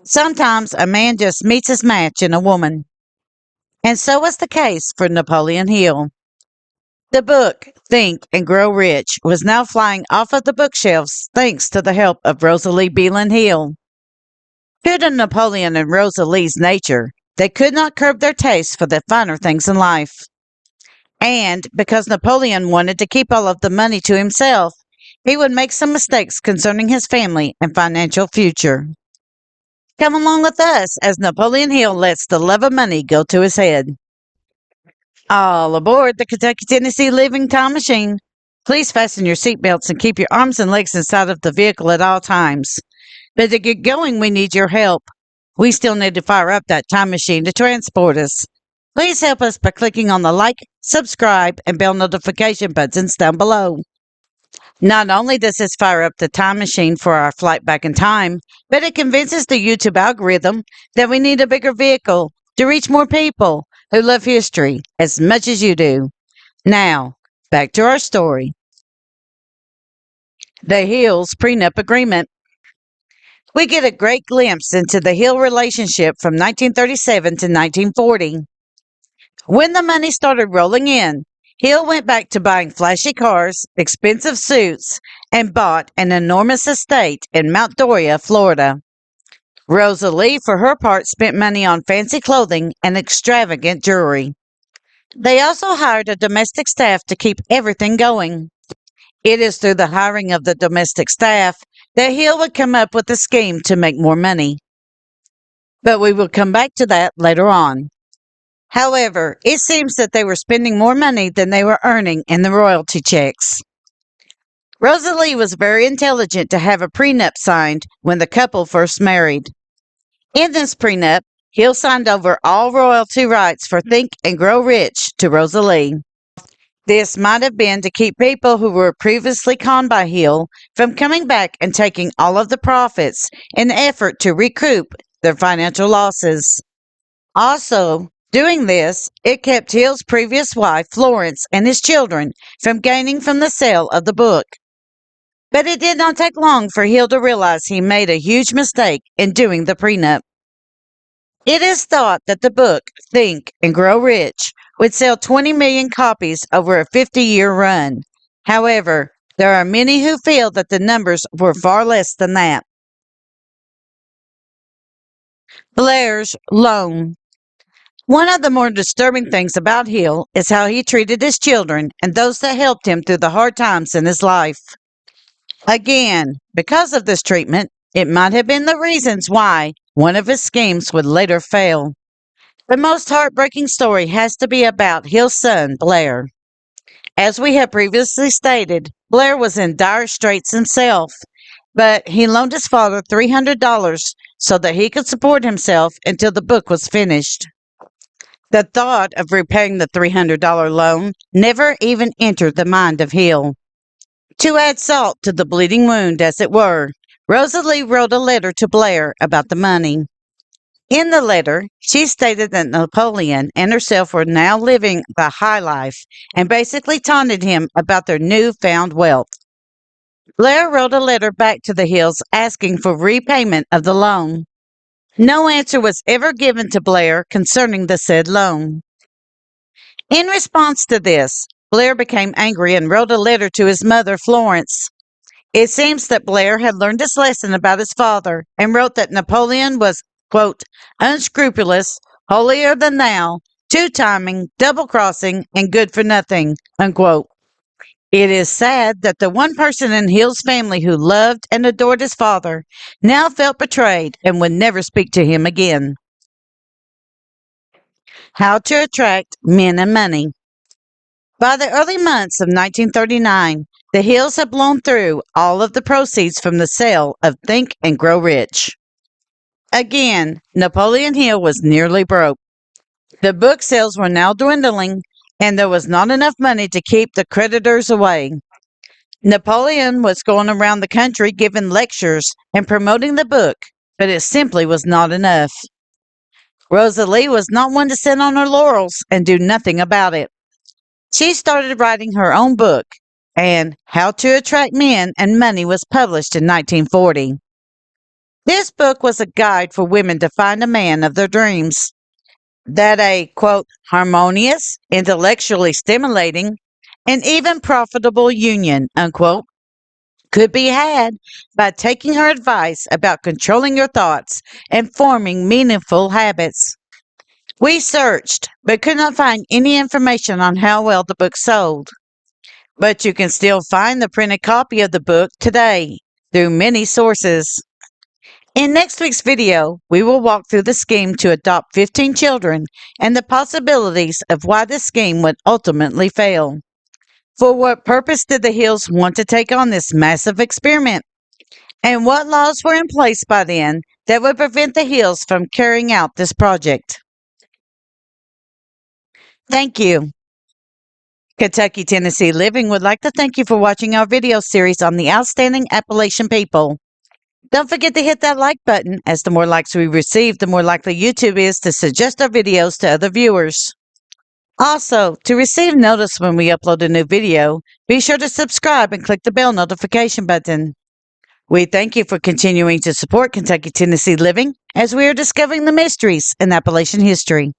Sometimes a man just meets his match in a woman. And so was the case for Napoleon Hill. The book, Think and Grow Rich, was now flying off of the bookshelves thanks to the help of Rosalie Beelan Hill. True to Napoleon and Rosalie's nature, they could not curb their taste for the finer things in life. And because Napoleon wanted to keep all of the money to himself, he would make some mistakes concerning his family and financial future. Come along with us as Napoleon Hill lets the love of money go to his head. All aboard the Kentucky Tennessee Living Time Machine. Please fasten your seatbelts and keep your arms and legs inside of the vehicle at all times. But to get going, we need your help. We still need to fire up that time machine to transport us. Please help us by clicking on the like, subscribe, and bell notification buttons down below. Not only does this fire up the time machine for our flight back in time, but it convinces the YouTube algorithm that we need a bigger vehicle to reach more people who love history as much as you do. Now, back to our story. The Hills prenup agreement. We get a great glimpse into the Hill relationship from 1937 to 1940. When the money started rolling in, Hill went back to buying flashy cars, expensive suits, and bought an enormous estate in Mount Doriah, Florida. Rosalie, for her part, spent money on fancy clothing and extravagant jewelry. They also hired a domestic staff to keep everything going. It is through the hiring of the domestic staff that Hill would come up with a scheme to make more money. But we will come back to that later on. However, it seems that they were spending more money than they were earning in the royalty checks. Rosalie was very intelligent to have a prenup signed when the couple first married. In this prenup, Hill signed over all royalty rights for Think and Grow Rich to Rosalie. This might have been to keep people who were previously conned by Hill from coming back and taking all of the profits in an effort to recoup their financial losses. Also, doing this, it kept Hill's previous wife, Florence, and his children from gaining from the sale of the book. But it did not take long for Hill to realize he made a huge mistake in doing the prenup. It is thought that the book, Think and Grow Rich, would sell 20 million copies over a 50-year run. However, there are many who feel that the numbers were far less than that. Blair's loan. One of the more disturbing things about Hill is how he treated his children and those that helped him through the hard times in his life. Again, because of this treatment, it might have been the reasons why one of his schemes would later fail. The most heartbreaking story has to be about Hill's son, Blair. As we have previously stated, Blair was in dire straits himself, but he loaned his father $300 so that he could support himself until the book was finished. The thought of repaying the $300 loan never even entered the mind of Hill. To add salt to the bleeding wound, as it were, Rosalie wrote a letter to Blair about the money. In the letter, she stated that Napoleon and herself were now living the high life and basically taunted him about their newfound wealth. Blair wrote a letter back to the Hills asking for repayment of the loan. No answer was ever given to Blair concerning the said loan. In response to this, Blair became angry and wrote a letter to his mother, Florence. It seems that Blair had learned his lesson about his father and wrote that Napoleon was, quote, unscrupulous, holier than thou, two-timing, double-crossing, and good for nothing, unquote. It is sad that the one person in Hill's family who loved and adored his father now felt betrayed and would never speak to him again. How to attract men and money. By the early months of 1939, the Hills had blown through all of the proceeds from the sale of Think and Grow Rich. Again, Napoleon Hill was nearly broke. The book sales were now dwindling, and there was not enough money to keep the creditors away. Napoleon was going around the country giving lectures and promoting the book, but it simply was not enough. Rosalie was not one to sit on her laurels and do nothing about it. She started writing her own book, and How to Attract Men and Money was published in 1940. This book was a guide for women to find a man of their dreams. That a, quote, harmonious, intellectually stimulating, and even profitable union, unquote, could be had by taking her advice about controlling your thoughts and forming meaningful habits. We searched, but could not find any information on how well the book sold. But you can still find the printed copy of the book today through many sources. In next week's video, we will walk through the scheme to adopt 15 children and the possibilities of why this scheme would ultimately fail. For what purpose did the Hills want to take on this massive experiment? And what laws were in place by then that would prevent the Hills from carrying out this project? Thank you. Kentucky Tennessee Living would like to thank you for watching our video series on the outstanding Appalachian people. Don't forget to hit that like button, as the more likes we receive, the more likely YouTube is to suggest our videos to other viewers. Also, to receive notice when we upload a new video, be sure to subscribe and click the bell notification button. We thank you for continuing to support Kentucky Tennessee Living as we are discovering the mysteries in Appalachian history.